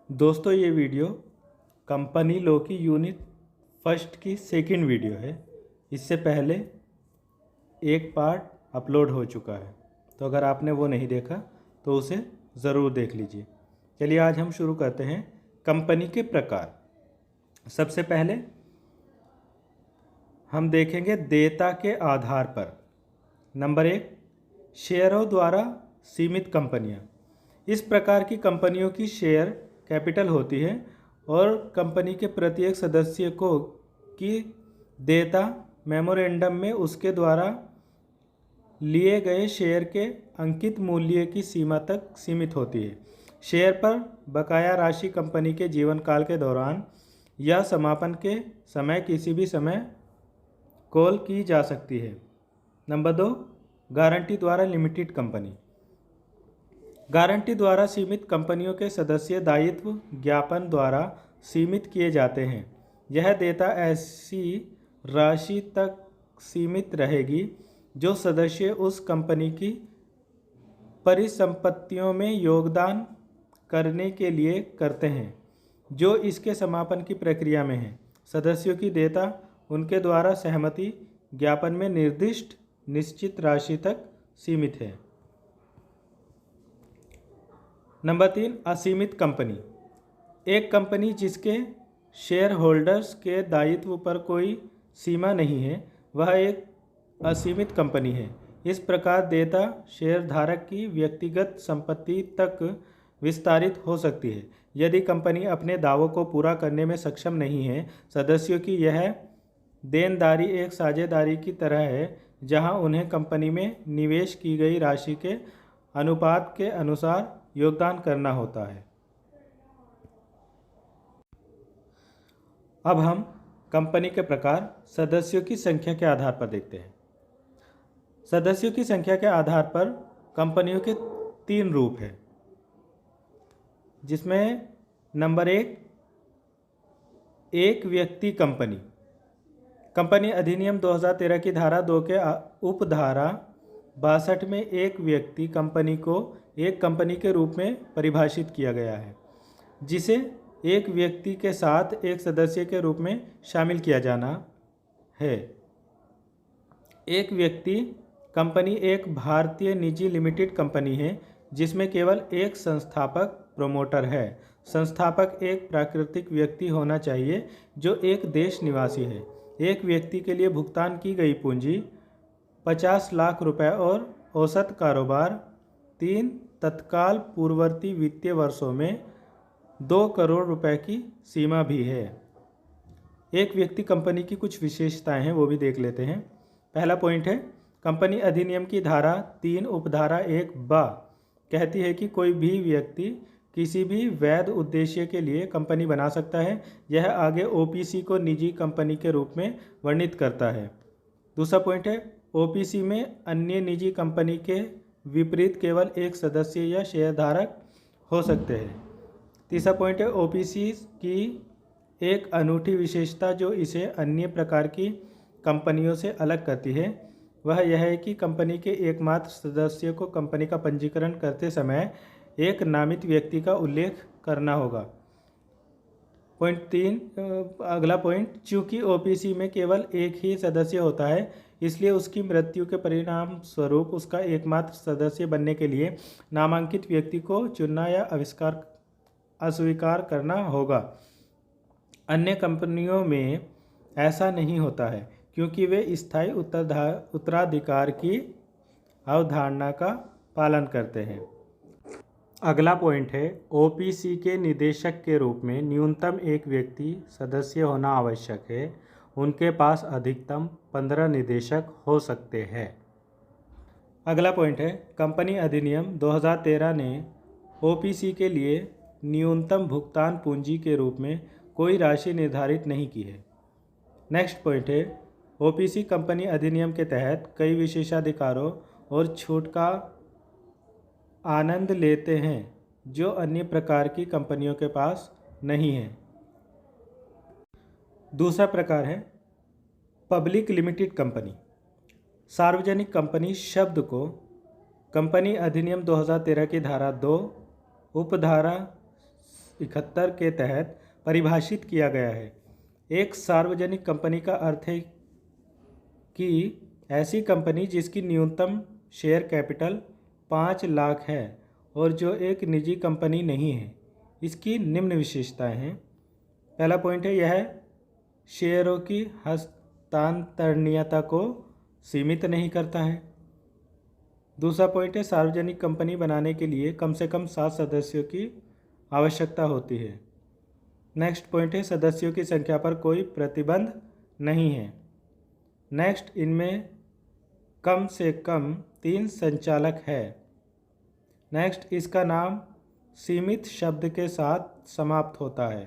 दोस्तों ये video company law की यूनिट फर्स्ट की सेकंड वीडियो है। इससे पहले एक पार्ट अपलोड हो चुका है, तो अगर आपने वो नहीं देखा तो उसे ज़रूर देख लीजिए। चलिए आज हम शुरू करते हैं कंपनी के प्रकार। सबसे पहले हम देखेंगे देयता के आधार पर। नंबर 1, शेयरों द्वारा सीमित कंपनियां। इस प्रकार की कंपनियों की शेयर कैपिटल होती है और कंपनी के प्रत्येक सदस्य को की देयता मेमोरेंडम में उसके द्वारा लिए गए शेयर के अंकित मूल्य की सीमा तक सीमित होती है। शेयर पर बकाया राशि कंपनी के जीवन काल के दौरान या समापन के समय किसी भी समय कॉल की जा सकती है। नंबर 2, गारंटी द्वारा लिमिटेड कंपनी। गारंटी द्वारा सीमित कंपनियों के सदस्य दायित्व ज्ञापन द्वारा सीमित किए जाते हैं। यह देयता ऐसी राशि तक सीमित रहेगी जो सदस्य उस कंपनी की परिसंपत्तियों में योगदान करने के लिए करते हैं जो इसके समापन की प्रक्रिया में है। सदस्यों की देयता उनके द्वारा सहमति ज्ञापन में निर्दिष्ट निश्चित राशि तक सीमित है। नंबर 3, असीमित कंपनी। एक कंपनी जिसके शेयर होल्डर्स के दायित्व पर कोई सीमा नहीं है, वह एक असीमित कंपनी है। इस प्रकार देयता शेयरधारक की व्यक्तिगत संपत्ति तक विस्तारित हो सकती है। यदि कंपनी अपने दावों को पूरा करने में सक्षम नहीं है, सदस्यों की यह देनदारी एक साझेदारी की तरह है जहां उन्हें कंपनी में निवेश की गई राशि के अनुपात के अनुसार योगदान करना होता है। अब हम कंपनी के प्रकार सदस्यों की संख्या के आधार पर देखते हैं। सदस्यों की संख्या के आधार पर कंपनियों के 3 रूप हैं, जिसमें नंबर 1, एक व्यक्ति कंपनी। कंपनी अधिनियम 2013 की धारा 2 के उपधारा 62 में एक व्यक्ति कंपनी को एक कंपनी के रूप में परिभाषित किया गया है, जिसे एक व्यक्ति के साथ एक सदस्य के रूप में शामिल किया जाना है। एक व्यक्ति कंपनी एक भारतीय निजी लिमिटेड कंपनी है जिसमें केवल एक संस्थापक प्रोमोटर है। संस्थापक एक प्राकृतिक व्यक्ति होना चाहिए जो एक देश निवासी है। एक व्यक्ति के लिए भुगतान की गई पूंजी 50 लाख रुपए और औसत कारोबार 3 तत्काल पूर्ववर्ती वित्तीय वर्षों में 2 करोड़ रुपए की सीमा भी है। एक व्यक्ति कंपनी की कुछ विशेषताएं हैं, वो भी देख लेते हैं। पहला पॉइंट है, कंपनी अधिनियम की धारा 3 उपधारा 1 बा कहती है कि कोई भी व्यक्ति किसी भी वैध उद्देश्य के लिए कंपनी बना सकता है। यह आगे ओपीसी को निजी कंपनी के रूप में वर्णित करता है। दूसरा पॉइंट है, ओपीसी में अन्य निजी कंपनी के विपरीत केवल एक सदस्य या शेयरधारक हो सकते हैं। तीसरा पॉइंट है, ओपीसी की एक अनूठी विशेषता जो इसे अन्य प्रकार की कंपनियों से अलग करती है वह यह है कि कंपनी के एकमात्र सदस्य को कंपनी का पंजीकरण करते समय एक नामित व्यक्ति का उल्लेख करना होगा। पॉइंट 3, अगला पॉइंट, चूंकि ओपीसी में केवल एक ही सदस्य होता है इसलिए उसकी मृत्यु के परिणाम स्वरूप उसका एकमात्र सदस्य बनने के लिए नामांकित व्यक्ति को चुनना या अस्वीकार करना होगा। अन्य कंपनियों में ऐसा नहीं होता है क्योंकि वे स्थायी उत्तराधिकार की अवधारणा का पालन करते हैं। अगला पॉइंट है, ओपीसी के निदेशक के रूप में न्यूनतम एक व्यक्ति सदस्य होना आवश्यक है। उनके पास अधिकतम 15 निदेशक हो सकते हैं। अगला पॉइंट है, कंपनी अधिनियम 2013 ने ओपीसी के लिए न्यूनतम भुगतान पूंजी के रूप में कोई राशि निर्धारित नहीं की है। नेक्स्ट पॉइंट है, ओपीसी कंपनी अधिनियम के तहत कई विशेषाधिकारों और छूट का आनंद लेते हैं जो अन्य प्रकार की कंपनियों के पास नहीं है। दूसरा प्रकार है पब्लिक लिमिटेड कंपनी। सार्वजनिक कंपनी शब्द को कंपनी अधिनियम 2013 की धारा 2 उपधारा 71 के तहत परिभाषित किया गया है। एक सार्वजनिक कंपनी का अर्थ है कि ऐसी कंपनी जिसकी न्यूनतम शेयर कैपिटल 5 लाख है और जो एक निजी कंपनी नहीं है। इसकी निम्न विशेषताएं हैं। पहला पॉइंट है, यह शेयरों की हस्तांतरणीयता को सीमित नहीं करता है। दूसरा पॉइंट है, सार्वजनिक कंपनी बनाने के लिए कम से कम 7 सदस्यों की आवश्यकता होती है। नेक्स्ट पॉइंट है, सदस्यों की संख्या पर कोई प्रतिबंध नहीं है। नेक्स्ट, इनमें कम से कम 3 संचालक है। नेक्स्ट, इसका नाम सीमित शब्द के साथ समाप्त होता है।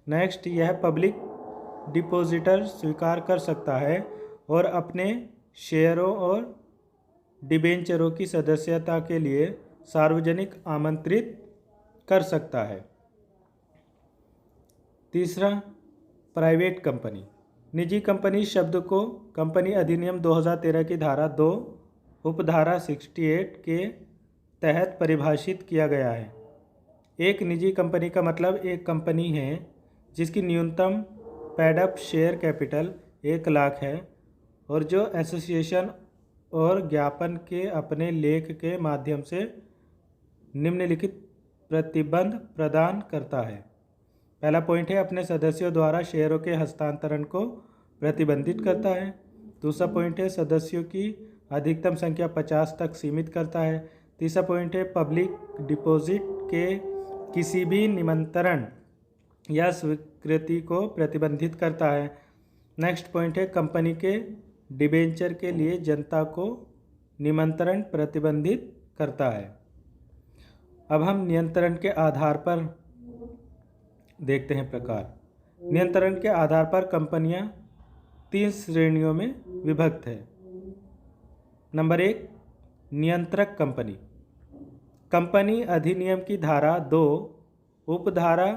नेक्स्ट, यह पब्लिक डिपॉजिटर स्वीकार कर सकता है और अपने शेयरों और डिबेंचरों की सदस्यता के लिए सार्वजनिक आमंत्रित कर सकता है। तीसरा, प्राइवेट कंपनी। निजी कंपनी शब्द को कंपनी अधिनियम 2013 की धारा 2 उपधारा 68 के तहत परिभाषित किया गया है। एक निजी कंपनी का मतलब एक कंपनी है जिसकी न्यूनतम paid up share capital 1 lakh है और जो एसोसिएशन और ज्ञापन के अपने लेख के माध्यम से निम्नलिखित प्रतिबंध प्रदान करता है। पहला पॉइंट है, अपने सदस्यों द्वारा शेयरों के हस्तांतरण को प्रतिबंधित करता है। दूसरा पॉइंट है, सदस्यों की अधिकतम संख्या 50 तक सीमित करता है। तीसरा पॉइंट है, पब्लिक डिपॉजिट के किसी भी निमंत्रण या स्वीकृति को प्रतिबंधित करता है। नेक्स्ट पॉइंट है, कंपनी के डिबेंचर के लिए जनता को निमंत्रण प्रतिबंधित करता है। अब हम नियंत्रण के आधार पर देखते हैं प्रकार। नियंत्रण के आधार पर कंपनियां 3 श्रेणियों में विभक्त है। नंबर 1, नियंत्रक कंपनी। कंपनी अधिनियम की धारा 2 उपधारा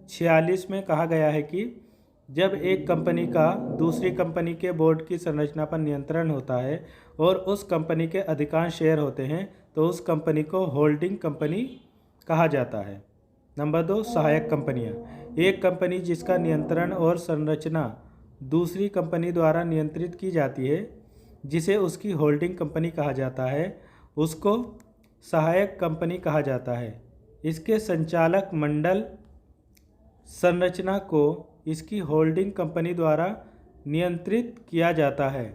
46 में कहा गया है कि जब एक कंपनी का दूसरी कंपनी के बोर्ड की संरचना पर नियंत्रण होता है और उस कंपनी के अधिकांश शेयर होते हैं तो उस कंपनी को होल्डिंग कंपनी कहा जाता है। नंबर 2, सहायक कंपनियां। एक कंपनी जिसका नियंत्रण और संरचना दूसरी कंपनी द्वारा नियंत्रित की जाती है, जिसे उसकी होल्डिंग कंपनी कहा जाता है, उसको सहायक कंपनी कहा जाता है। इसके संचालक मंडल संरचना को इसकी होल्डिंग कंपनी द्वारा नियंत्रित किया जाता है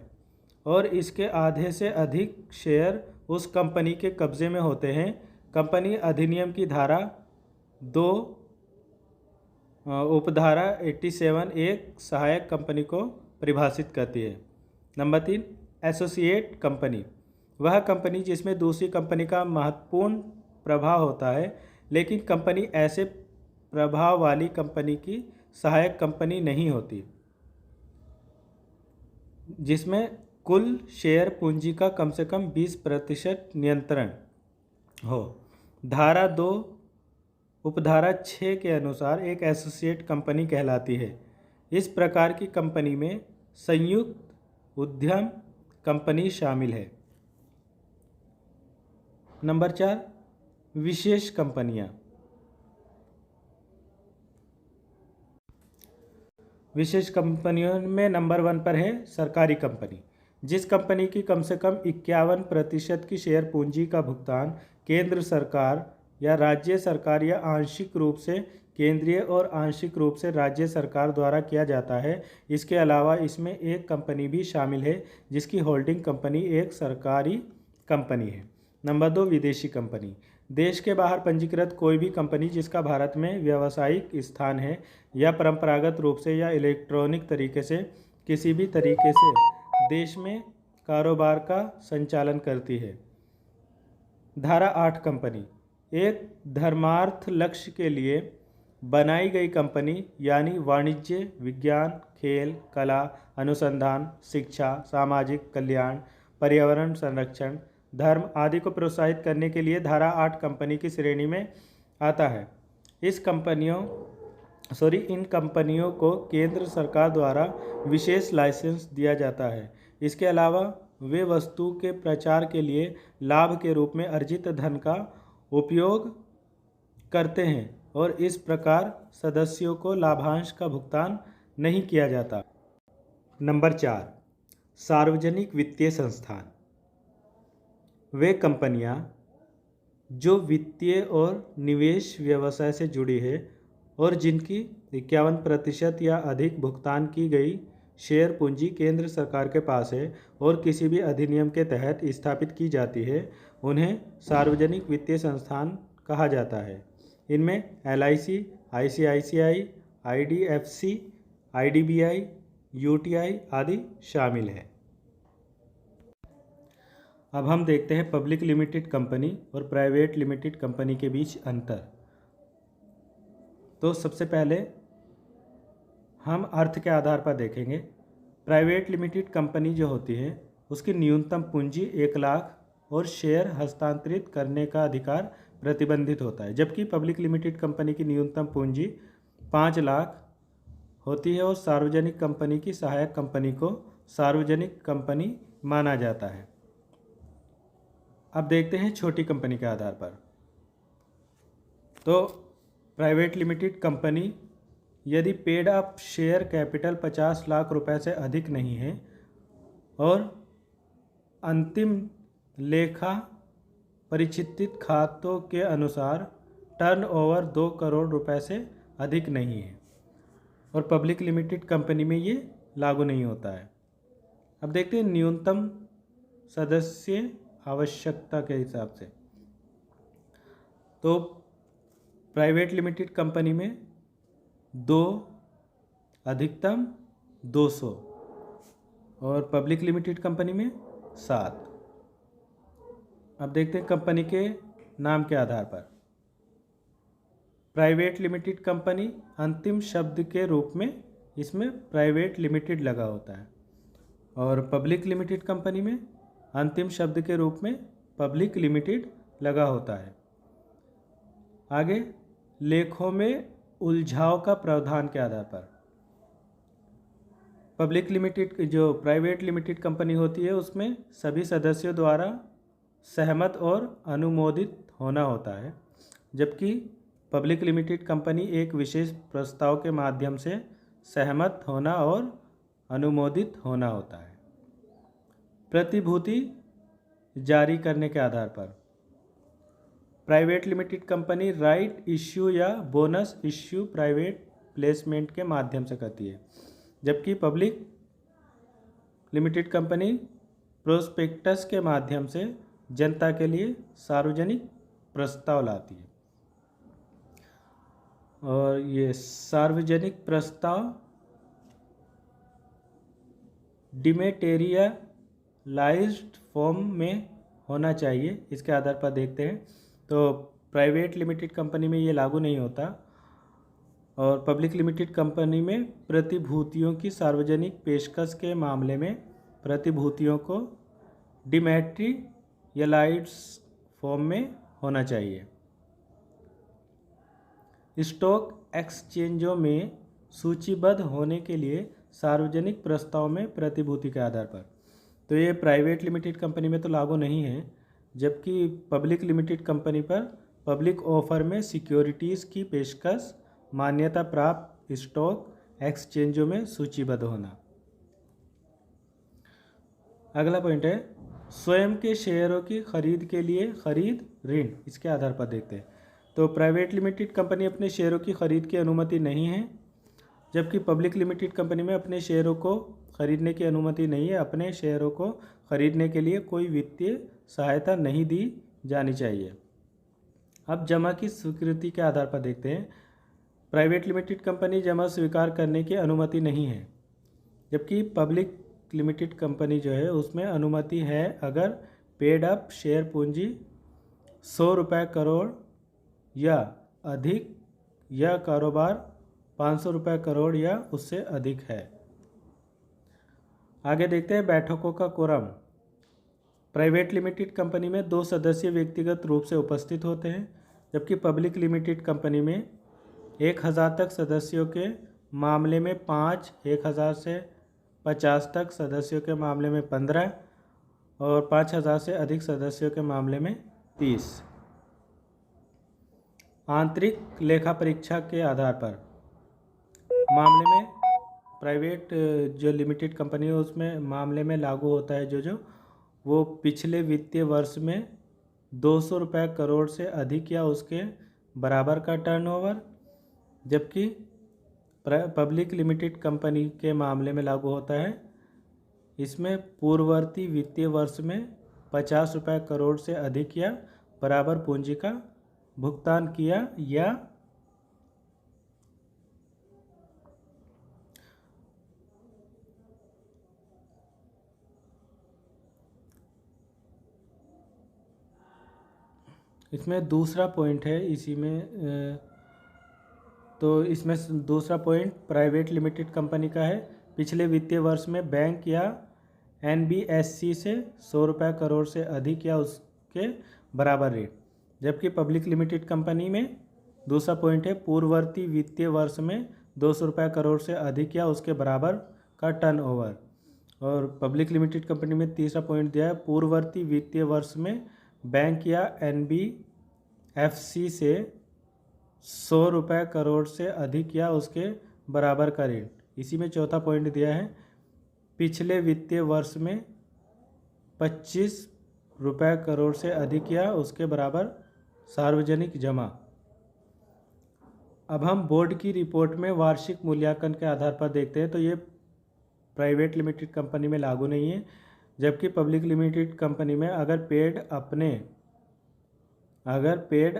और इसके आधे से अधिक शेयर उस कंपनी के कब्जे में होते हैं। कंपनी अधिनियम की धारा 2 उपधारा 87 एक सहायक कंपनी को परिभाषित करती है। Number 3, associate company. वह कंपनी जिसमें दूसरी कंपनी का महत्वपूर्ण प्रभाव होता है, लेकिन कंपनी ऐसे प्रभाव वाली कंपनी की सहायक कंपनी नहीं होती, जिसमें कुल शेयर पूंजी का कम से कम 20% नियंत्रण हो। धारा 2 उपधारा 6 के अनुसार एक एसोसिएट कंपनी कहलाती है। इस प्रकार की कंपनी में संयुक्त उद्यम कंपनी शामिल है। नंबर 4, विशेष कंपनियां। विशेष कंपनियों में नंबर 1 पर है सरकारी कंपनी। जिस कंपनी की कम से कम 51% की शेयर पूंजी का भुगतान केंद्र सरकार या राज्य सरकार या आंशिक रूप से केंद्रीय और आंशिक रूप से राज्य सरकार द्वारा किया जाता है। इसके अलावा इसमें एक कंपनी भी शामिल है जिसकी होल्डिंग कंपनी एक सरकारी कंपनी है। नंबर 2, विदेशी कंपनी। देश के बाहर पंजीकृत कोई भी कंपनी जिसका भारत में व्यावसायिक स्थान है या परंपरागत रूप से या इलेक्ट्रॉनिक तरीके से किसी भी तरीके से देश में कारोबार का संचालन करती है। धारा 8 कंपनी। एक धर्मार्थ लक्ष्य के लिए बनाई गई कंपनी यानी वाणिज्य, विज्ञान, खेल, कला, अनुसंधान, शिक्षा, सामाजिक कल्याण, पर्यावरण संरक्षण, धर्म आदि को प्रोत्साहित करने के लिए धारा 8 कंपनी की श्रेणी में आता है। इन कंपनियों को केंद्र सरकार द्वारा विशेष लाइसेंस दिया जाता है। इसके अलावा वे वस्तु के प्रचार के लिए लाभ के रूप में अर्जित धन का उपयोग करते हैं और इस प्रकार सदस्यों को लाभांश का भुगतान नहीं किया जाता। नंबर 4, सार्वजनिक वित्तीय संस्थान। वे कंपनियां जो वित्तीय और निवेश व्यवसाय से जुड़ी है और जिनकी 51% या अधिक भुगतान की गई शेयर पूंजी केंद्र सरकार के पास है और किसी भी अधिनियम के तहत स्थापित की जाती है, उन्हें सार्वजनिक वित्तीय संस्थान कहा जाता है। इनमें LIC, ICICI, IDFC, IDBI, UTI आदि शामिल है। अब हम देखते हैं पब्लिक लिमिटेड कंपनी और प्राइवेट लिमिटेड कंपनी के बीच अंतर। तो सबसे पहले हम अर्थ के आधार पर देखेंगे। प्राइवेट लिमिटेड कंपनी जो होती है उसकी न्यूनतम पूंजी 1 लाख और शेयर हस्तांतरित करने का अधिकार प्रतिबंधित होता है, जबकि पब्लिक लिमिटेड कंपनी की न्यूनतम पूंजी 5 लाख होती है और सार्वजनिक कंपनी की सहायक कंपनी को सार्वजनिक कंपनी माना जाता है। अब देखते हैं छोटी कंपनी के आधार पर। तो प्राइवेट लिमिटेड कंपनी यदि paid up share capital 50 lakh रुपए से अधिक नहीं है और अंतिम लेखा परिचित खातों के अनुसार टर्नओवर 2 करोड़ रुपए से अधिक नहीं है, और पब्लिक लिमिटेड कंपनी में ये लागू नहीं होता है। अब देखते हैं न्यूनतम सदस्य आवश्यकता के हिसाब से। तो प्राइवेट लिमिटेड कंपनी में 2, अधिकतम 200, और पब्लिक लिमिटेड कंपनी में 7। अब देखते हैं कंपनी के नाम के आधार पर। प्राइवेट लिमिटेड कंपनी अंतिम शब्द के रूप में इसमें प्राइवेट लिमिटेड लगा होता है, और पब्लिक लिमिटेड कंपनी में अंतिम शब्द के रूप में पब्लिक लिमिटेड लगा होता है। आगे लेखों में उलझाव का प्रावधान के आधार पर। पब्लिक लिमिटेड जो प्राइवेट लिमिटेड कंपनी होती है उसमें सभी सदस्यों द्वारा सहमत और अनुमोदित होना होता है, जबकि पब्लिक लिमिटेड कंपनी एक विशेष प्रस्ताव के माध्यम से सहमत होना और अनुमोदित होना होता है। प्रतिभूति जारी करने के आधार पर private limited company right issue या बोनस इश्यू प्राइवेट प्लेसमेंट के माध्यम से करती है, जबकि पब्लिक लिमिटेड कंपनी प्रोस्पेक्टस के माध्यम से जनता के लिए सार्वजनिक प्रस्ताव लाती है। और ये सार्वजनिक प्रस्ताव डिमेटेरियलाइज्ड फॉर्म में होना चाहिए, इसके आधार पर देखते हैं। तो प्राइवेट लिमिटेड कंपनी में ये लागू नहीं होता, और पब्लिक लिमिटेड कंपनी में प्रतिभूतियों की सार्वजनिक पेशकश के मामले में प्रतिभूतियों को डिमेटेरियलाइज्ड फॉर्म में होना चाहिए। स्टॉक एक्सचेंजों में सूचीबद्ध होने के लिए सार्वजनिक प्रस्ताव में प्रतिभूति के आधार पर। तो ये प्राइवेट लिमिटेड कंपनी में तो लागू नहीं है, जबकि पब्लिक लिमिटेड कंपनी पर पब्लिक ऑफर में सिक्योरिटीज़ की पेशकश मान्यता प्राप्त स्टॉक एक्सचेंजों में सूचीबद्ध होना। अगला पॉइंट है स्वयं के शेयरों की खरीद के लिए खरीद ऋण, इसके आधार पर देखते हैं। तो प्राइवेट लिमिटेड कंपनी अपने शेयरों की खरीद की अनुमति नहीं है, जबकि पब्लिक लिमिटेड कंपनी में अपने शेयरों को खरीदने की अनुमति नहीं है। अपने शेयरों को खरीदने के लिए कोई वित्तीय सहायता नहीं दी जानी चाहिए। अब जमा की स्वीकृति के आधार पर देखते हैं। प्राइवेट लिमिटेड कंपनी जमा स्वीकार करने की अनुमति नहीं है, जबकि पब्लिक लिमिटेड कंपनी जो है उसमें अनुमति है अगर पेड अप शेयर पूंजी 100 रुपये करोड़ या अधिक या कारोबार 500 रुपये करोड़ या उससे अधिक है। आगे देखते हैं बैठकों का कोरम। प्राइवेट लिमिटेड कंपनी में 2 सदस्य व्यक्तिगत रूप से उपस्थित होते हैं, जबकि पब्लिक लिमिटेड कंपनी में 1000 तक सदस्यों के मामले में 5, 1000 से 50 तक सदस्यों के मामले में 15 और 5000 से अधिक सदस्यों के मामले में 30। आंतरिक लेखा परीक्षा के आधार पर मामले में प्राइवेट जो लिमिटेड कंपनी है उसमें मामले में लागू होता है जो वो पिछले वित्तीय वर्ष में 200 रुपये करोड़ से अधिक या उसके बराबर का टर्नओवर, जबकि पब्लिक लिमिटेड कंपनी के मामले में लागू होता है इसमें पूर्ववर्ती वित्तीय वर्ष में 50 रुपये करोड़ से अधिक या बराबर पूंजी का भुगतान किया या इसमें दूसरा पॉइंट है इसी में तो इसमें दूसरा पॉइंट प्राइवेट लिमिटेड कंपनी का है। पिछले वित्तीय वर्ष में बैंक या एनबीएससी से 100 रुपये करोड़ से अधिक या उसके बराबर रेट, जबकि पब्लिक लिमिटेड कंपनी में दूसरा पॉइंट है पूर्ववर्ती वित्तीय वर्ष में 200 रुपये करोड़ से अधिक या उसके बराबर का टर्नओवर। और पब्लिक लिमिटेड कंपनी में तीसरा पॉइंट दिया है पूर्ववर्ती वित्तीय वर्ष में बैंक या एनबीएफसी से 100 रुपये करोड़ से अधिक या उसके बराबर का ऋण। इसी में चौथा पॉइंट दिया है पिछले वित्तीय वर्ष में 25 रुपये करोड़ से अधिक या उसके बराबर सार्वजनिक जमा। अब हम बोर्ड की रिपोर्ट में वार्षिक मूल्यांकन के आधार पर देखते हैं तो ये प्राइवेट लिमिटेड कंपनी में लागू नहीं है, जबकि पब्लिक लिमिटेड कंपनी में अगर पेड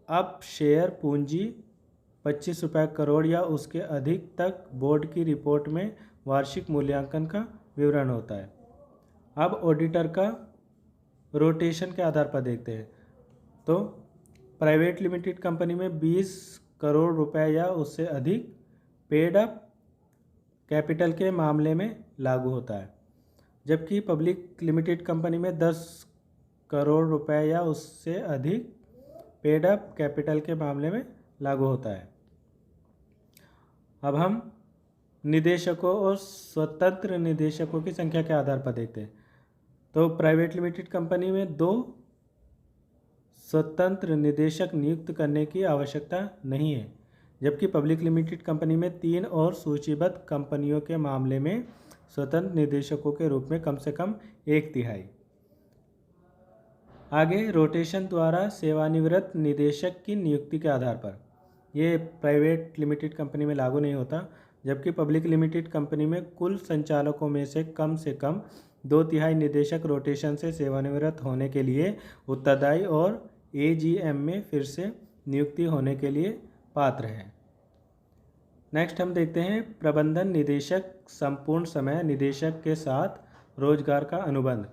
अप शेयर पूंजी 25 रुपये करोड़ या उसके अधिक तक बोर्ड की रिपोर्ट में वार्षिक मूल्यांकन का विवरण होता है। अब ऑडिटर का रोटेशन के आधार पर देखते हैं तो प्राइवेट लिमिटेड कंपनी में 20 करोड़ रुपए या उससे अधिक पेड अप कैपिटल के मामले में लागू होता है, जबकि पब्लिक लिमिटेड कंपनी में 10 करोड़ रुपए या उससे अधिक पेड अप कैपिटल के मामले में लागू होता है। अब हम निदेशकों और स्वतंत्र निदेशकों की संख्या के आधार पर देखते हैं तो प्राइवेट लिमिटेड कंपनी में 2 स्वतंत्र निदेशक नियुक्त करने की आवश्यकता नहीं है, जबकि पब्लिक लिमिटेड कंपनी में 3 और सूचीबद्ध कंपनियों के मामले में स्वतंत्र निदेशकों के रूप में कम से कम 1/3। आगे रोटेशन द्वारा सेवानिवृत्त निदेशक की नियुक्ति के आधार पर ये प्राइवेट लिमिटेड कंपनी में लागू नहीं होता, जबकि पब्लिक लिमिटेड कंपनी में कुल संचालकों में से कम 2/3 निदेशक रोटेशन से सेवानिवृत्त होने के लिए उत्तरदायी और एजीएम में फिर से नियुक्ति होने के लिए पात्र हैं। नेक्स्ट हम देखते हैं प्रबंधन निदेशक संपूर्ण समय निदेशक के साथ रोजगार का अनुबंध।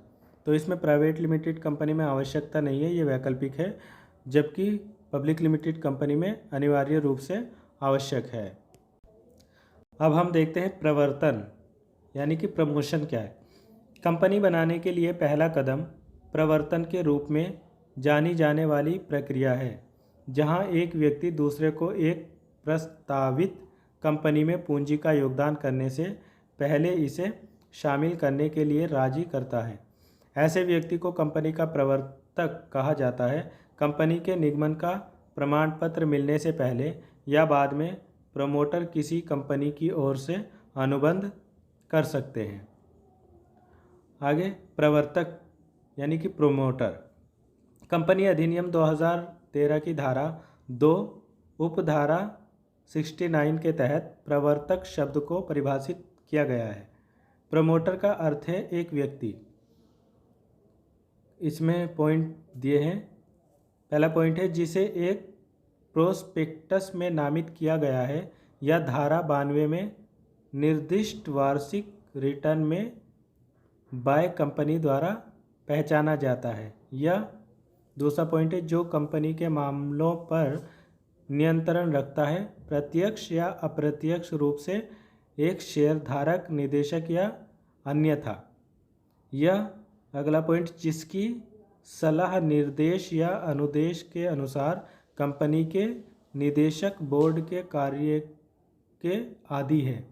तो इसमें प्राइवेट लिमिटेड कंपनी में आवश्यकता नहीं है, ये वैकल्पिक है, जबकि पब्लिक लिमिटेड कंपनी में अनिवार्य रूप से आवश्यक है। अब हम देखते हैं प्रवर्तन यानी कि प्रमोशन क्या है। कंपनी बनाने के लिए पहला कदम प्रवर्तन के रूप में जानी जाने वाली प्रक्रिया है, जहां एक व्यक्ति दूसरे को एक प्रस्तावित कंपनी में पूंजी का योगदान करने से पहले इसे शामिल करने के लिए राजी करता है। ऐसे व्यक्ति को कंपनी का प्रवर्तक कहा जाता है। कंपनी के निगमन का प्रमाण पत्र मिलने से पहले या बाद में प्रमोटर किसी कंपनी की ओर से अनुबंध कर सकते हैं। आगे प्रवर्तक यानी कि प्रोमोटर। कंपनी अधिनियम 2013 की धारा 2 उपधारा 69 के तहत प्रवर्तक शब्द को परिभाषित किया गया है। प्रमोटर का अर्थ है एक व्यक्ति। इसमें पॉइंट दिए हैं। पहला पॉइंट है जिसे एक प्रोस्पेक्टस में नामित किया गया है या धारा 92 में निर्दिष्ट वार्षिक रिटर्न में बाय कंपनी द्वारा पहचाना जाता है। या दूसरा पॉइंट है जो कंपनी के मामलों पर नियंत्रण रखता है, प्रत्यक्ष या अप्रत्यक्ष रूप से एक शेयरधारक, निदेशक या अन्यथा। यह अगला पॉइंट जिसकी सलाह, निर्देश या अनुदेश के अनुसार कंपनी के निदेशक बोर्ड के कार्य के आदी है।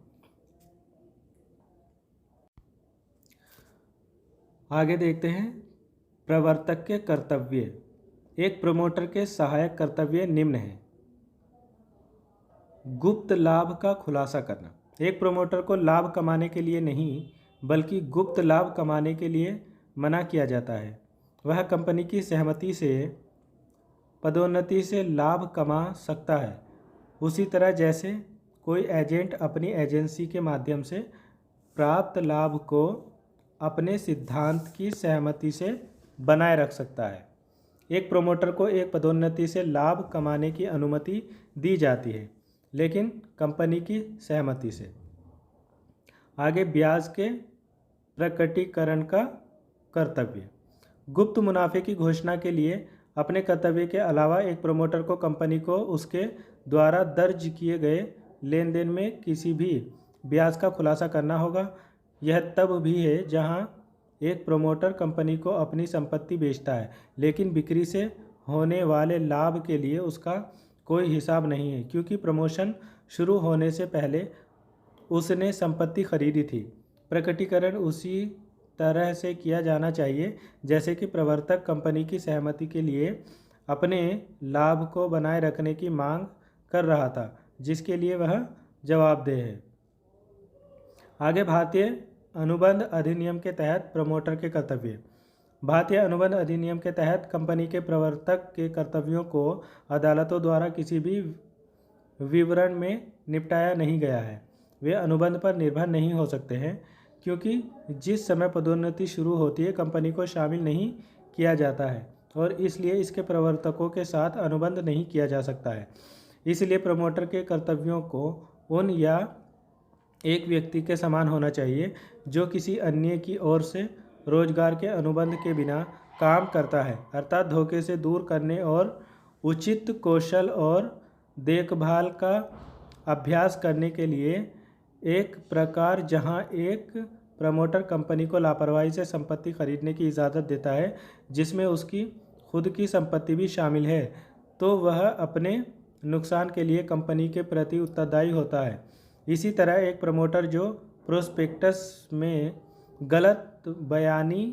आगे देखते हैं प्रवर्तक के कर्तव्य। एक प्रमोटर के सहायक कर्तव्य निम्न हैं। गुप्त लाभ का खुलासा करना। एक प्रमोटर को लाभ कमाने के लिए नहीं बल्कि गुप्त लाभ कमाने के लिए मना किया जाता है। वह कंपनी की सहमति से पदोन्नति से लाभ कमा सकता है, उसी तरह जैसे कोई एजेंट अपनी एजेंसी के माध्यम से प्राप्त लाभ को अपने सिद्धांत की सहमति से बनाए रख सकता है। एक प्रमोटर को एक पदोन्नति से लाभ कमाने की अनुमति दी जाती है, लेकिन कंपनी की सहमति से। आगे ब्याज के प्रकटीकरण का कर्तव्य। गुप्त मुनाफे की घोषणा के लिए अपने कर्तव्य के अलावा एक प्रमोटर को कंपनी को उसके द्वारा दर्ज किए गए लेन देन में किसी भी ब्याज का खुलासा करना होगा। यह तब भी है जहां एक प्रमोटर कंपनी को अपनी संपत्ति बेचता है, लेकिन बिक्री से होने वाले लाभ के लिए उसका कोई हिसाब नहीं है, क्योंकि प्रमोशन शुरू होने से पहले उसने संपत्ति खरीदी थी। प्रकटीकरण उसी तरह से किया जाना चाहिए जैसे कि प्रवर्तक कंपनी की सहमति के लिए अपने लाभ को बनाए रखने की मांग कर रहा था, जिसके लिए वह जवाबदेह है। आगे भारतीय अनुबंध अधिनियम के तहत प्रमोटर के कर्तव्य। भारतीय अनुबंध अधिनियम के तहत कंपनी के प्रवर्तक के कर्तव्यों को अदालतों द्वारा किसी भी विवरण में निपटाया नहीं गया है। वे अनुबंध पर निर्भर नहीं हो सकते हैं, क्योंकि जिस समय पदोन्नति शुरू होती है कंपनी को शामिल नहीं किया जाता है और इसलिए इसके प्रवर्तकों के साथ अनुबंध नहीं किया जा सकता है। इसलिए प्रमोटर के कर्तव्यों को उन या एक व्यक्ति के समान होना चाहिए जो किसी अन्य की ओर से रोजगार के अनुबंध के बिना काम करता है, अर्थात धोखे से दूर करने और उचित कौशल और देखभाल का अभ्यास करने के लिए। एक प्रकार जहां एक प्रमोटर कंपनी को लापरवाही से संपत्ति खरीदने की इजाज़त देता है जिसमें उसकी खुद की संपत्ति भी शामिल है, तो वह अपने नुकसान के लिए कंपनी के प्रति उत्तरदायी होता है। इसी तरह एक प्रमोटर जो प्रोस्पेक्टस में गलत बयानी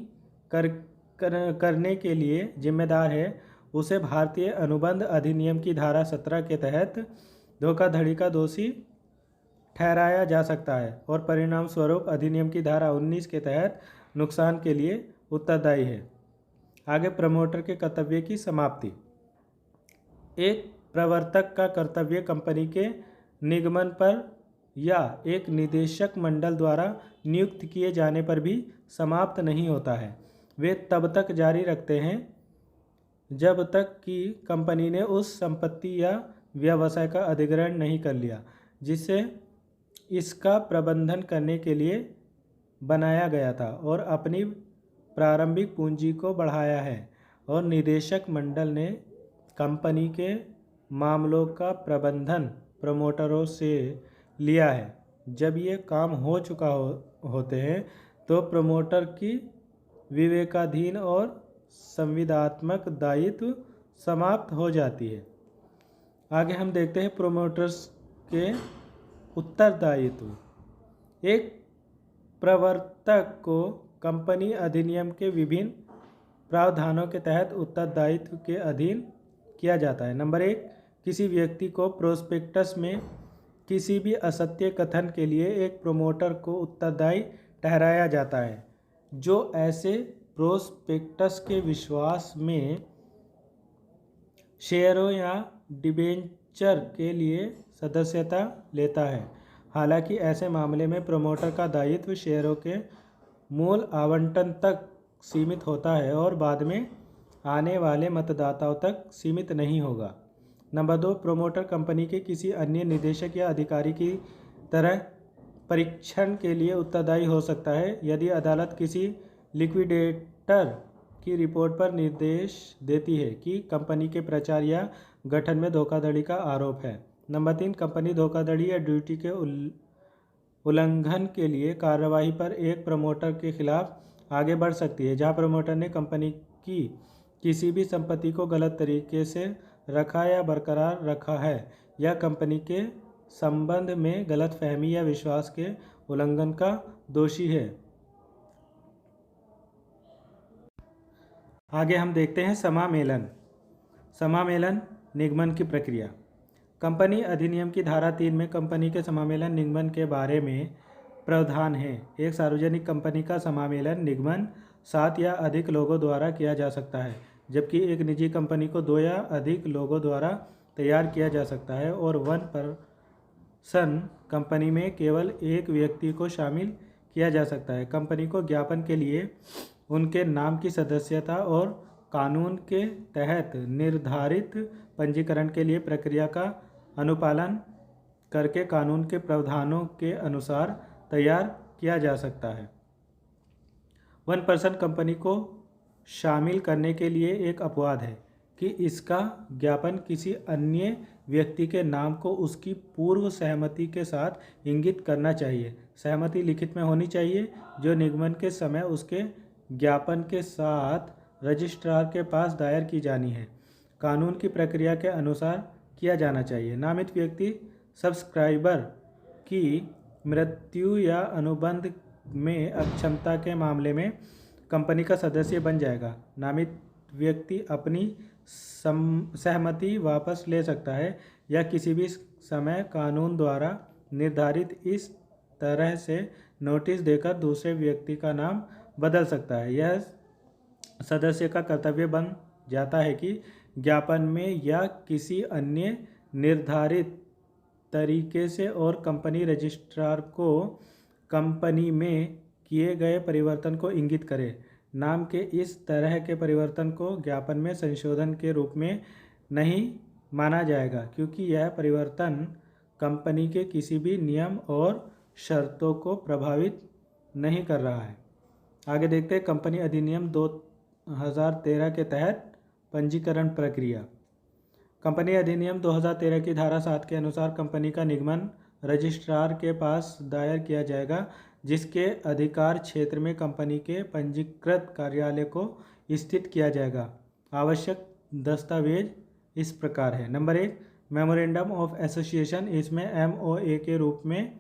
करने के लिए जिम्मेदार है, उसे भारतीय अनुबंध अधिनियम की धारा 17 के तहत धोखाधड़ी का दोषी ठहराया जा सकता है और परिणाम स्वरूप अधिनियम की धारा 19 के तहत नुकसान के लिए उत्तरदायी है। आगे प्रमोटर के कर्तव्य की समाप्ति। एक प्रवर्तक का कर्तव्य कंपनी के निगमन पर या एक निदेशक मंडल द्वारा नियुक्त किए जाने पर भी समाप्त नहीं होता है। वे तब तक जारी रखते हैं जब तक कि कंपनी ने उस संपत्ति या व्यवसाय का अधिग्रहण नहीं कर लिया जिसे इसका प्रबंधन करने के लिए बनाया गया था और अपनी प्रारंभिक पूंजी को बढ़ाया है, और निदेशक मंडल ने कंपनी के मामलों का प्रबंधन प्रमोटरों से लिया है। जब ये काम हो चुका होते हैं तो प्रमोटर की विवेकाधीन और संविदात्मक दायित्व समाप्त हो जाती है। आगे हम देखते हैं प्रमोटर्स के उत्तरदायित्व। एक प्रवर्तक को कंपनी अधिनियम के विभिन्न प्रावधानों के तहत उत्तरदायित्व के अधीन किया जाता है। नंबर 1, किसी व्यक्ति को प्रोस्पेक्टस में किसी भी असत्य कथन के लिए एक प्रमोटर को उत्तरदायी ठहराया जाता है जो ऐसे प्रोस्पेक्टस के विश्वास में शेयरों या डिबेंचर के लिए सदस्यता लेता है। हालांकि ऐसे मामले में प्रमोटर का दायित्व शेयरों के मूल आवंटन तक सीमित होता है और बाद में आने वाले मतदाताओं तक सीमित नहीं होगा। नंबर 2, प्रमोटर कंपनी के किसी अन्य निदेशक या अधिकारी की तरह परीक्षण के लिए उत्तरदायी हो सकता है यदि अदालत किसी लिक्विडेटर की रिपोर्ट पर निर्देश देती है कि कंपनी के प्रचार या गठन में धोखाधड़ी का आरोप है। नंबर 3, कंपनी धोखाधड़ी या ड्यूटी के उल्लंघन के लिए कार्रवाई पर एक प्रमोटर के खिलाफ आगे बढ़ सकती है, जहां प्रमोटर ने कंपनी की किसी भी संपत्ति को गलत तरीके से रखा या बरकरार रखा है या कंपनी के संबंध में गलतफहमी या विश्वास के उल्लंघन का दोषी है। आगे हम देखते हैं समामेलन। समामेलन निगमन की प्रक्रिया। कंपनी अधिनियम की धारा 3 में कंपनी के समामेलन निगमन के बारे में प्रावधान है। एक सार्वजनिक कंपनी का समामेलन निगमन 7 या अधिक लोगों द्वारा किया जा सकता है, जबकि एक निजी कंपनी को 2 या अधिक लोगों द्वारा तैयार किया जा सकता है और 1 पर्सन कंपनी में केवल एक व्यक्ति को शामिल किया जा सकता है। कंपनी को ज्ञापन के लिए उनके नाम की सदस्यता और कानून के तहत निर्धारित पंजीकरण के लिए प्रक्रिया का अनुपालन करके कानून के प्रावधानों के अनुसार तैयार किया जा सकता है। 1 पर्सन कंपनी को शामिल करने के लिए एक अपवाद है कि इसका ज्ञापन किसी अन्य व्यक्ति के नाम को उसकी पूर्व सहमति के साथ इंगित करना चाहिए। सहमति लिखित में होनी चाहिए, जो निगमन के समय उसके ज्ञापन के साथ रजिस्ट्रार के पास दायर की जानी है। कानून की प्रक्रिया के अनुसार किया जाना चाहिए। नामित व्यक्ति सब्सक्राइबर की मृत्यु या अनुबंध में अक्षमता के मामले में कंपनी का सदस्य बन जाएगा। नामित व्यक्ति अपनी सहमति वापस ले सकता है या किसी भी समय कानून द्वारा निर्धारित इस तरह से नोटिस देकर दूसरे व्यक्ति का नाम बदल सकता है। यह सदस्य का कर्तव्य बन जाता है कि ज्ञापन में या किसी अन्य निर्धारित तरीके से और कंपनी रजिस्ट्रार को कंपनी में किए गए परिवर्तन को इंगित करे। नाम के इस तरह के परिवर्तन को ज्ञापन में संशोधन के रूप में नहीं माना जाएगा, क्योंकि यह परिवर्तन कंपनी के किसी भी नियम और शर्तों को प्रभावित नहीं कर रहा है। आगे देखते हैं कंपनी अधिनियम 2013 के तहत पंजीकरण प्रक्रिया। कंपनी अधिनियम 2013 की धारा 7 के अनुसार कंपनी का निगमन रजिस्ट्रार के पास दायर किया जाएगा, जिसके अधिकार क्षेत्र में कंपनी के पंजीकृत कार्यालय को स्थित किया जाएगा। आवश्यक दस्तावेज इस प्रकार है। नंबर 1, मेमोरेंडम ऑफ एसोसिएशन, इसमें MOA के रूप में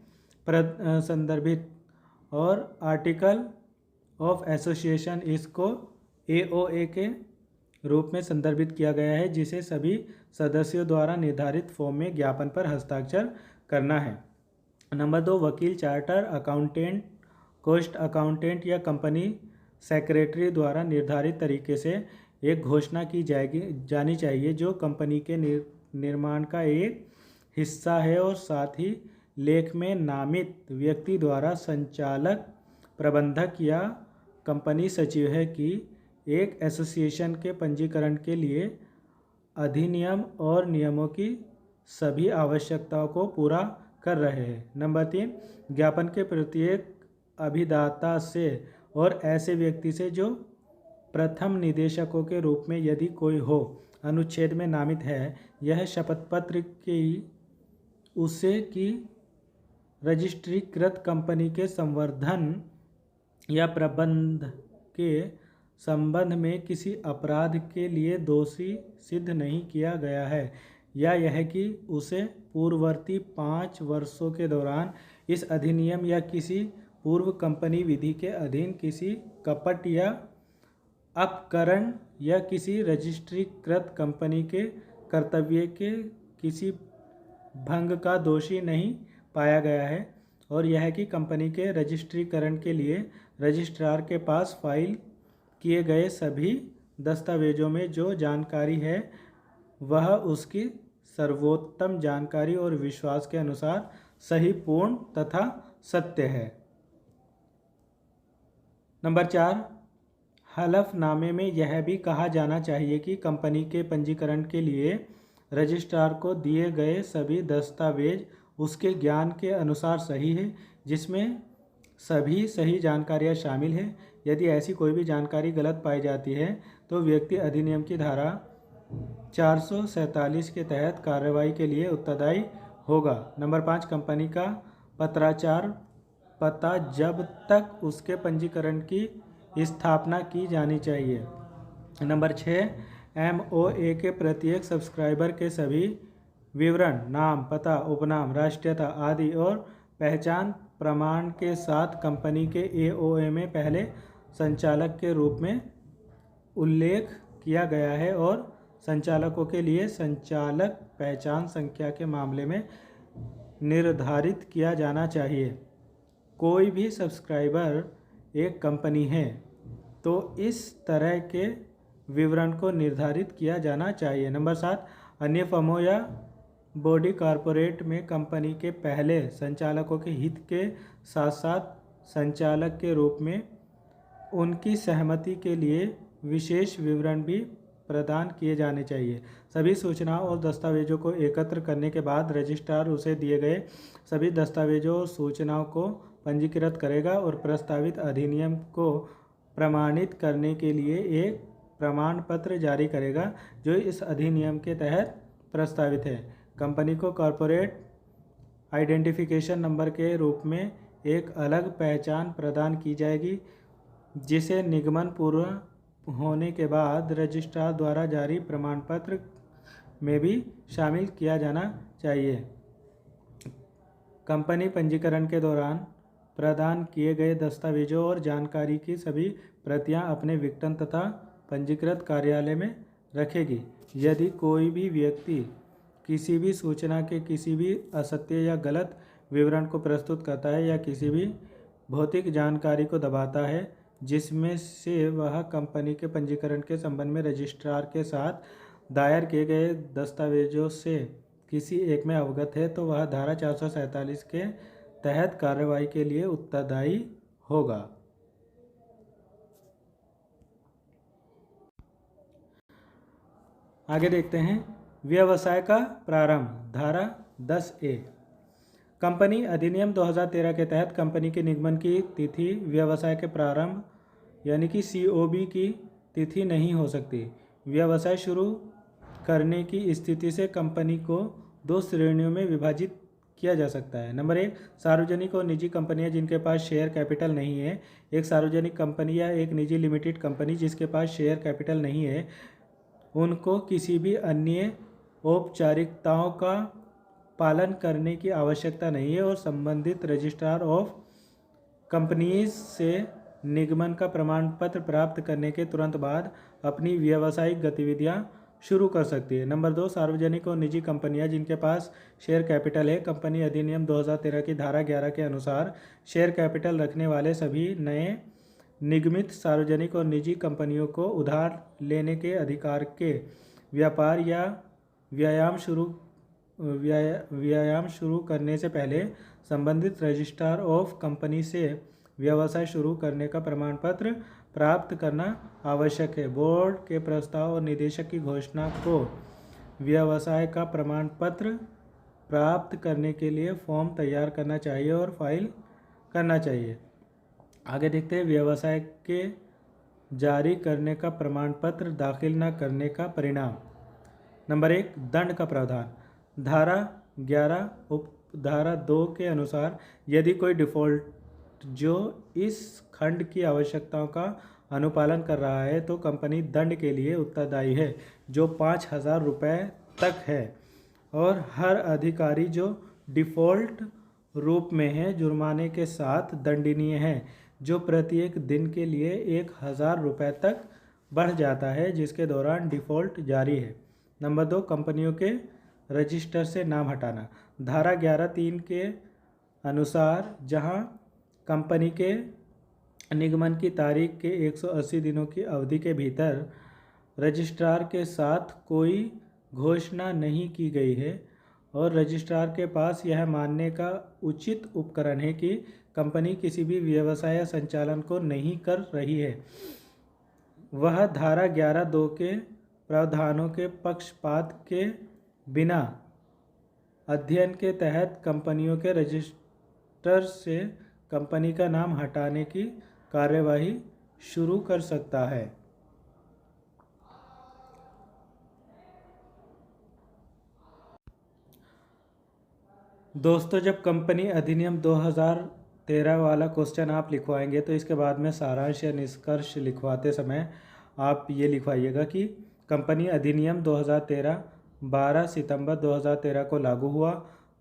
संदर्भित, और आर्टिकल ऑफ एसोसिएशन इसको AOA के रूप में संदर्भित किया गया है, जिसे सभी सदस्यों द्वारा निर्धारित फॉर्म में ज्ञापन पर हस्ताक्षर करना है। नंबर 2, वकील, चार्टर अकाउंटेंट, कॉस्ट अकाउंटेंट या कंपनी सेक्रेटरी द्वारा निर्धारित तरीके से एक घोषणा की जानी चाहिए जो कंपनी के निर्माण का एक हिस्सा है और साथ ही लेख में नामित व्यक्ति द्वारा संचालक, प्रबंधक या कंपनी सचिव है कि एक एसोसिएशन के पंजीकरण के लिए अधिनियम और नियमों की सभी आवश्यकताओं को पूरा कर रहे हैं। नंबर 3, ज्ञापन के प्रत्येक अभिदाता से और ऐसे व्यक्ति से जो प्रथम निदेशकों के रूप में यदि कोई हो अनुच्छेद में नामित है, यह शपथ पत्र की उसे की रजिस्ट्रीकृत कंपनी के संवर्धन या प्रबंध के संबंध में किसी अपराध के लिए दोषी सिद्ध नहीं किया गया है, या यह कि उसे पूर्ववर्ती 5 वर्षों के दौरान इस अधिनियम या किसी पूर्व कंपनी विधि के अधीन किसी कपट या अपकरण या किसी रजिस्ट्रीकृत कंपनी के कर्तव्य के किसी भंग का दोषी नहीं पाया गया है, और यह कि कंपनी के रजिस्ट्रीकरण के लिए रजिस्ट्रार के पास फाइल किए गए सभी दस्तावेजों में जो जानकारी है वह उसकी सर्वोत्तम जानकारी और विश्वास के अनुसार सही, पूर्ण तथा सत्य है। नंबर 4, हलफनामे में यह भी कहा जाना चाहिए कि कंपनी के पंजीकरण के लिए रजिस्ट्रार को दिए गए सभी दस्तावेज उसके ज्ञान के अनुसार सही है, जिसमें सभी सही जानकारियां शामिल हैं। यदि ऐसी कोई भी जानकारी गलत पाई जाती है तो व्यक्ति अधिनियम की धारा 447 के तहत कार्रवाई के लिए उत्तरदायी होगा। नंबर 5, कंपनी का पत्राचार पता जब तक उसके पंजीकरण की स्थापना की जानी चाहिए। नंबर 6, MOA के प्रत्येक सब्सक्राइबर के सभी विवरण, नाम, पता, उपनाम, राष्ट्रीयता आदि और पहचान प्रमाण के साथ कंपनी के AOA में पहले संचालक के रूप में उल्लेख किया गया है और संचालकों के लिए संचालक पहचान संख्या के मामले में निर्धारित किया जाना चाहिए। कोई भी सब्सक्राइबर एक कंपनी है तो इस तरह के विवरण को निर्धारित किया जाना चाहिए। नंबर 7, अन्य फर्मों या बॉडी कॉरपोरेट में कंपनी के पहले संचालकों के हित के साथ साथ संचालक के रूप में उनकी सहमति के लिए विशेष विवरण भी प्रदान किए जाने चाहिए। सभी सूचनाओं और दस्तावेजों को एकत्र करने के बाद रजिस्ट्रार उसे दिए गए सभी दस्तावेजों और सूचनाओं को पंजीकृत करेगा और प्रस्तावित अधिनियम को प्रमाणित करने के लिए एक प्रमाण पत्र जारी करेगा जो इस अधिनियम के तहत प्रस्तावित है। कंपनी को कॉरपोरेट आइडेंटिफिकेशन नंबर के रूप में एक अलग पहचान प्रदान की जाएगी जिसे निगमन पूरा होने के बाद रजिस्ट्रार द्वारा जारी प्रमाण पत्र में भी शामिल किया जाना चाहिए। कंपनी पंजीकरण के दौरान प्रदान किए गए दस्तावेजों और जानकारी की सभी प्रतियां अपने विघटन तथा पंजीकृत कार्यालय में रखेगी। यदि कोई भी व्यक्ति किसी भी सूचना के किसी भी असत्य या गलत विवरण को प्रस्तुत करता है या किसी भी भौतिक जानकारी को दबाता है जिसमें से वह कंपनी के पंजीकरण के संबंध में रजिस्ट्रार के साथ दायर किए गए दस्तावेजों से किसी एक में अवगत है तो वह धारा 447 के तहत कार्रवाई के लिए उत्तरदायी होगा। आगे देखते हैं व्यवसाय का प्रारंभ। धारा 10A कंपनी अधिनियम 2013 के तहत कंपनी के निगमन की तिथि व्यवसाय के प्रारंभ यानी कि COB की तिथि नहीं हो सकती। व्यवसाय शुरू करने की स्थिति से कंपनी को दो श्रेणियों में विभाजित किया जा सकता है। नंबर 1, सार्वजनिक और निजी कंपनियां जिनके पास शेयर कैपिटल नहीं है। एक सार्वजनिक कंपनी या एक निजी लिमिटेड कंपनी जिसके पास शेयर कैपिटल नहीं है उनको किसी भी अन्य औपचारिकताओं का पालन करने की आवश्यकता नहीं है और संबंधित रजिस्ट्रार ऑफ कंपनीज से निगमन का प्रमाण पत्र प्राप्त करने के तुरंत बाद अपनी व्यावसायिक गतिविधियां शुरू कर सकती है। नंबर 2, सार्वजनिक और निजी कंपनियां जिनके पास शेयर कैपिटल है। कंपनी अधिनियम 2013 की धारा 11 के अनुसार शेयर कैपिटल रखने वाले सभी नए निगमित सार्वजनिक और निजी कंपनियों को उधार लेने के अधिकार के व्यापार या व्यायाम शुरू करने से पहले संबंधित रजिस्ट्रार ऑफ कंपनी से व्यवसाय शुरू करने का प्रमाण पत्र प्राप्त करना आवश्यक है। बोर्ड के प्रस्ताव और निदेशक की घोषणा को व्यवसाय का प्रमाण पत्र प्राप्त करने के लिए फॉर्म तैयार करना चाहिए और फाइल करना चाहिए। आगे देखते हैं व्यवसाय के जारी करने का प्रमाण पत्र दाखिल न करने का परिणाम। नंबर 1, दंड का प्रावधान। धारा 11 उपधारा 2 के अनुसार यदि कोई डिफ़ॉल्ट जो इस खंड की आवश्यकताओं का अनुपालन कर रहा है तो कंपनी दंड के लिए उत्तरदायी है जो 5,000 रुपये तक है और हर अधिकारी जो डिफ़ॉल्ट रूप में है जुर्माने के साथ दंडनीय है जो प्रत्येक दिन के लिए 1,000 रुपये तक बढ़ जाता है जिसके दौरान डिफ़ॉल्ट जारी है। नंबर 2, कंपनियों के रजिस्टर से नाम हटाना। धारा 11(3) के अनुसार जहां कंपनी के निगमन की तारीख के 180 दिनों की अवधि के भीतर रजिस्ट्रार के साथ कोई घोषणा नहीं की गई है और रजिस्ट्रार के पास यह मानने का उचित उपकरण है कि कंपनी किसी भी व्यवसाय संचालन को नहीं कर रही है, वह धारा 11(2) के प्रावधानों के पक्षपात के बिना अध्ययन के तहत कंपनियों के रजिस्टर से कंपनी का नाम हटाने की कार्यवाही शुरू कर सकता है। दोस्तों, जब कंपनी अधिनियम 2013 वाला क्वेश्चन आप लिखवाएंगे तो इसके बाद में सारांश या निष्कर्ष लिखवाते समय आप ये लिखवाइएगा कि कंपनी अधिनियम 2013 12 सितंबर 2013 को लागू हुआ।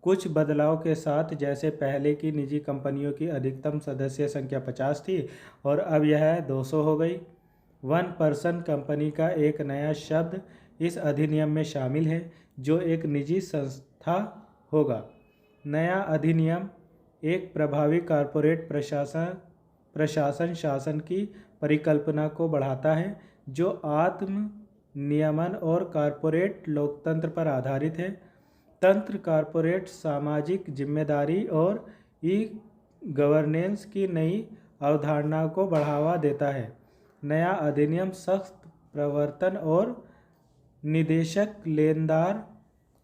कुछ बदलाव के साथ, जैसे पहले की निजी कंपनियों की अधिकतम सदस्य संख्या 50 थी और अब यह 200 हो गई। 1 पर्सन कंपनी का एक नया शब्द इस अधिनियम में शामिल है, जो एक निजी संस्था होगा। नया अधिनियम एक प्रभावी कॉरपोरेट प्रशासन शासन की परिकल्पना को बढ़ाता है, जो आत्म नियमन और कॉरपोरेट लोकतंत्र पर आधारित है। तंत्र कॉरपोरेट सामाजिक जिम्मेदारी और ई गवर्नेंस की नई अवधारणाओं को बढ़ावा देता है। नया अधिनियम सख्त प्रवर्तन और निदेशक लेनदार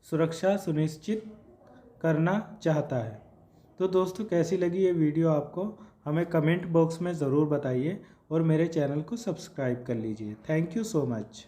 सुरक्षा सुनिश्चित करना चाहता है। तो दोस्तों, कैसी लगी ये वीडियो आपको हमें कमेंट बॉक्स में ज़रूर बताइए और मेरे चैनल को सब्सक्राइब कर लीजिए। Thank you so much.